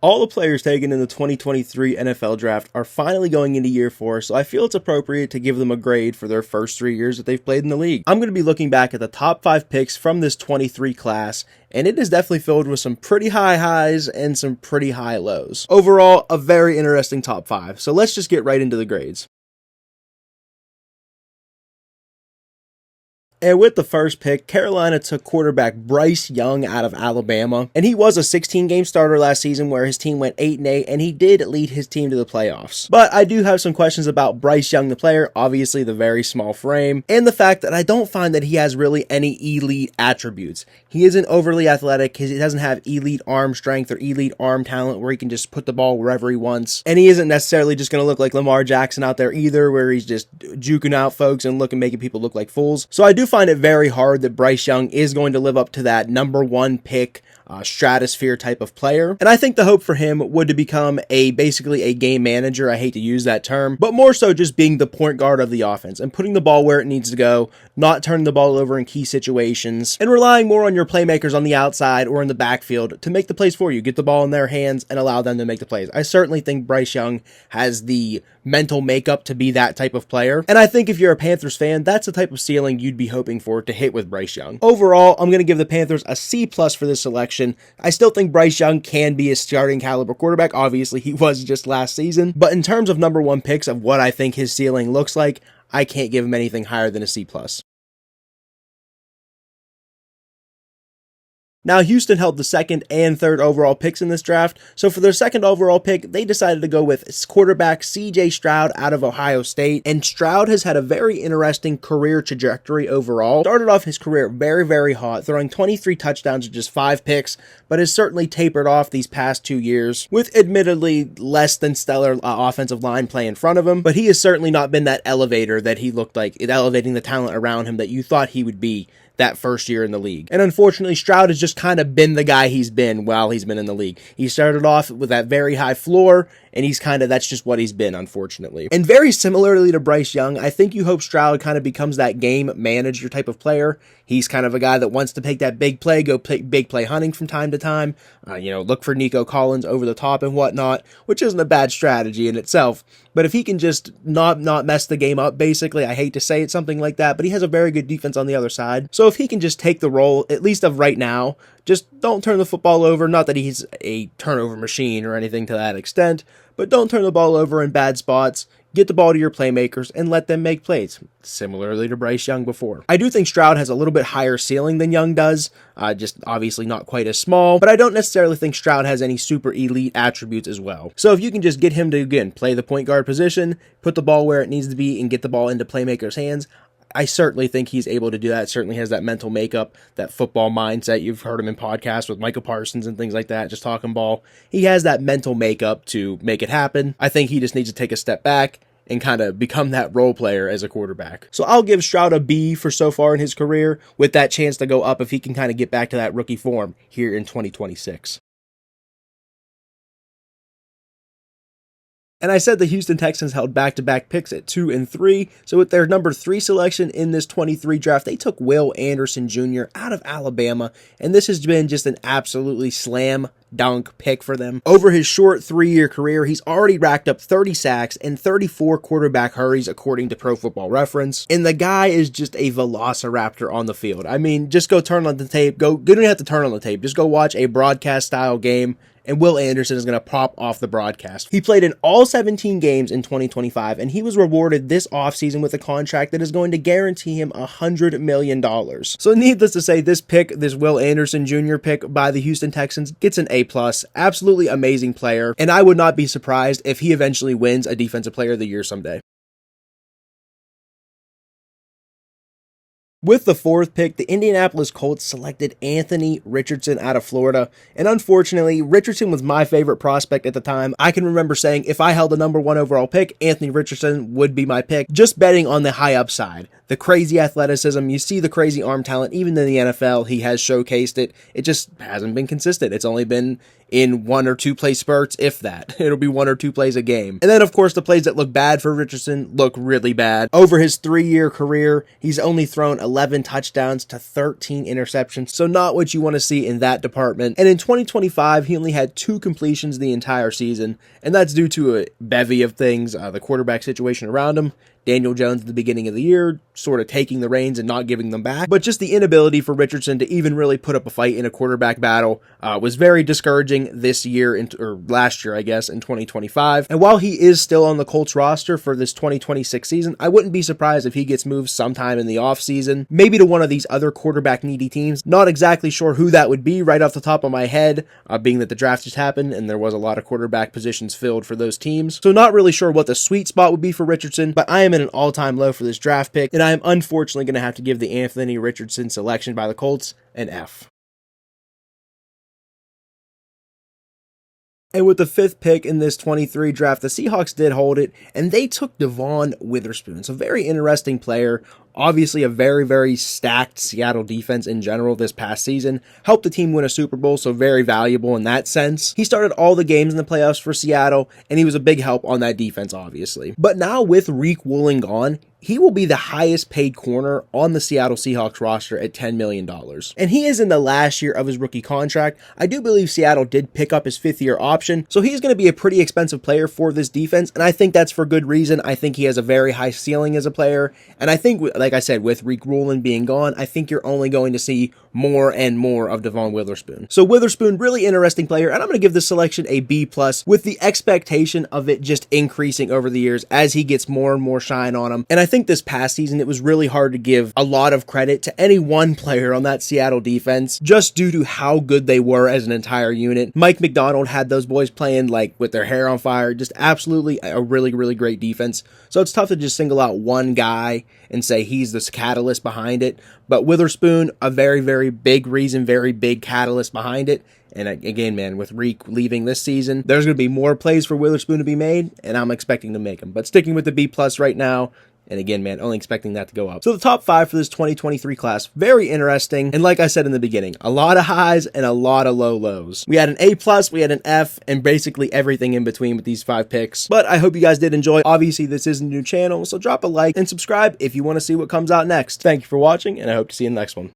All the players taken in the 2023 NFL Draft are finally going into year 4, so I feel it's appropriate to give them a grade for their first 3 years that they've played in the league. I'm going to be looking back at the top 5 picks from this 23 class, and it is definitely filled with some pretty high highs and some pretty high lows. Overall, a very interesting top 5, so let's just get right into the grades. And with the first pick, Carolina took quarterback Bryce Young out of Alabama. And he was a 16-game starter last season where his team went 8-8, and he did lead his team to the playoffs. But I do have some questions about Bryce Young, the player, obviously the very small frame, and the fact that I don't find that he has really any elite attributes. He isn't overly athletic, he doesn't have elite arm strength or elite arm talent where he can just put the ball wherever he wants. And he isn't necessarily just going to look like Lamar Jackson out there either, where he's just juking out folks and making people look like fools. So I do find it very hard that Bryce Young is going to live up to that number 1 pick stratosphere type of player. And I think the hope for him would to become basically a game manager. I hate to use that term, but more so just being the point guard of the offense and putting the ball where it needs to go, not turning the ball over in key situations, and relying more on your playmakers on the outside or in the backfield to make the plays for you. Get the ball in their hands and allow them to make the plays. I certainly think Bryce Young has the mental makeup to be that type of player. And I think if you're a Panthers fan, that's the type of ceiling you'd be hoping for to hit with Bryce Young. Overall, I'm going to give the Panthers a C+ for this selection. I still think Bryce Young can be a starting caliber quarterback. Obviously, he was just last season. But in terms of number 1 picks of what I think his ceiling looks like, I can't give him anything higher than a C+. Now, Houston held the 2nd and 3rd overall picks in this draft, so for their 2nd overall pick, they decided to go with quarterback C.J. Stroud out of Ohio State, and Stroud has had a very interesting career trajectory overall. Started off his career very, very hot, throwing 23 touchdowns and just 5 picks, but has certainly tapered off these past 2 years, with admittedly less than stellar offensive line play in front of him, but he has certainly not been that elevator that he looked like, elevating the talent around him that you thought he would be that first year in the league. And unfortunately, Stroud has just kind of been the guy he's been while he's been in the league. He started off with that very high floor, and that's just what he's been, unfortunately. And very similarly to Bryce Young, I think you hope Stroud kind of becomes that game manager type of player. He's kind of a guy that wants to take that big play, go big play hunting from time to time, look for Nico Collins over the top and whatnot, which isn't a bad strategy in itself. But if he can just not mess the game up, basically, I hate to say it, something like that, but he has a very good defense on the other side. So if he can just take the role, at least of right now, just don't turn the football over. Not that he's a turnover machine or anything to that extent, but don't turn the ball over in bad spots. Get the ball to your playmakers and let them make plays, similarly to Bryce Young before. I do think Stroud has a little bit higher ceiling than Young does, just obviously not quite as small, but I don't necessarily think Stroud has any super elite attributes as well. So if you can just get him to, again, play the point guard position, put the ball where it needs to be, and get the ball into playmakers' hands, I certainly think he's able to do that. Certainly has that mental makeup, that football mindset. You've heard him in podcasts with Micah Parsons and things like that, just talking ball. He has that mental makeup to make it happen. I think he just needs to take a step back and kind of become that role player as a quarterback. So I'll give Stroud a B for so far in his career, with that chance to go up if he can kind of get back to that rookie form here in 2026. And I said the Houston Texans held back-to-back picks at 2 and 3. So with their number 3 selection in this 23 draft, they took Will Anderson Jr. out of Alabama. And this has been just an absolutely slam dunk pick for them. Over his short 3-year career, he's already racked up 30 sacks and 34 quarterback hurries, according to Pro Football Reference. And the guy is just a velociraptor on the field. I mean, just go turn on the tape. You don't have to turn on the tape. Just go watch a broadcast-style game, and Will Anderson is going to pop off the broadcast. He played in all 17 games in 2025, and he was rewarded this offseason with a contract that is going to guarantee him $100 million. So needless to say, this Will Anderson Jr. pick by the Houston Texans gets an A+. Absolutely amazing player, and I would not be surprised if he eventually wins a Defensive Player of the Year someday. With the 4th pick, the Indianapolis Colts selected Anthony Richardson out of Florida, and unfortunately, Richardson was my favorite prospect at the time. I can remember saying if I held the number 1 overall pick, Anthony Richardson would be my pick, just betting on the high upside. The crazy athleticism, you see the crazy arm talent, even in the NFL, he has showcased it. It just hasn't been consistent. It's only been in 1 or 2 play spurts, if that. It'll be 1 or 2 plays a game. And then, of course, the plays that look bad for Richardson look really bad. Over his 3-year career, he's only thrown 11 touchdowns to 13 interceptions, so not what you want to see in that department. And in 2025, he only had 2 completions the entire season, and that's due to a bevy of things, the quarterback situation around him, Daniel Jones at the beginning of the year, sort of taking the reins and not giving them back. But just the inability for Richardson to even really put up a fight in a quarterback battle was very discouraging this year, or last year, I guess, in 2025. And while he is still on the Colts roster for this 2026 season, I wouldn't be surprised if he gets moved sometime in the offseason, maybe to one of these other quarterback-needy teams. Not exactly sure who that would be right off the top of my head, being that the draft just happened and there was a lot of quarterback positions filled for those teams. So not really sure what the sweet spot would be for Richardson, but I am in an all-time low for this draft pick, and I am unfortunately going to have to give the Anthony Richardson selection by the Colts an F. And with the 5th pick in this 23 draft, the Seahawks did hold it, and they took Devon Witherspoon. So very interesting player. Obviously a very, very stacked Seattle defense in general this past season. Helped the team win a Super Bowl, so very valuable in that sense. He started all the games in the playoffs for Seattle, and he was a big help on that defense, obviously. But now with Reek Woolen gone, he will be the highest paid corner on the Seattle Seahawks roster at $10 million. And he is in the last year of his rookie contract. I do believe Seattle did pick up his 5th-year option, so he's going to be a pretty expensive player for this defense, and I think that's for good reason. I think he has a very high ceiling as a player, and I think, like I said, with Reek Woolen being gone, I think you're only going to see more and more of Devon Witherspoon. So Witherspoon, really interesting player, and I'm going to give this selection a B+, with the expectation of it just increasing over the years as he gets more and more shine on him. And I think this past season, it was really hard to give a lot of credit to any one player on that Seattle defense, just due to how good they were as an entire unit. Mike McDonald had those boys playing like with their hair on fire, just absolutely a really, really great defense. So it's tough to just single out one guy and say he's the catalyst behind it. But Witherspoon, a very, very big reason, very big catalyst behind it. And again, man, with Reek leaving this season, there's going to be more plays for Witherspoon to be made, and I'm expecting to make them. But sticking with the B+ right now, and again, man, only expecting that to go up. So the top 5 for this 2023 class, very interesting. And like I said in the beginning, a lot of highs and a lot of low lows. We had an A+, we had an F, and basically everything in between with these 5 picks. But I hope you guys did enjoy. Obviously, this is a new channel, so drop a like and subscribe if you want to see what comes out next. Thank you for watching, and I hope to see you in the next one.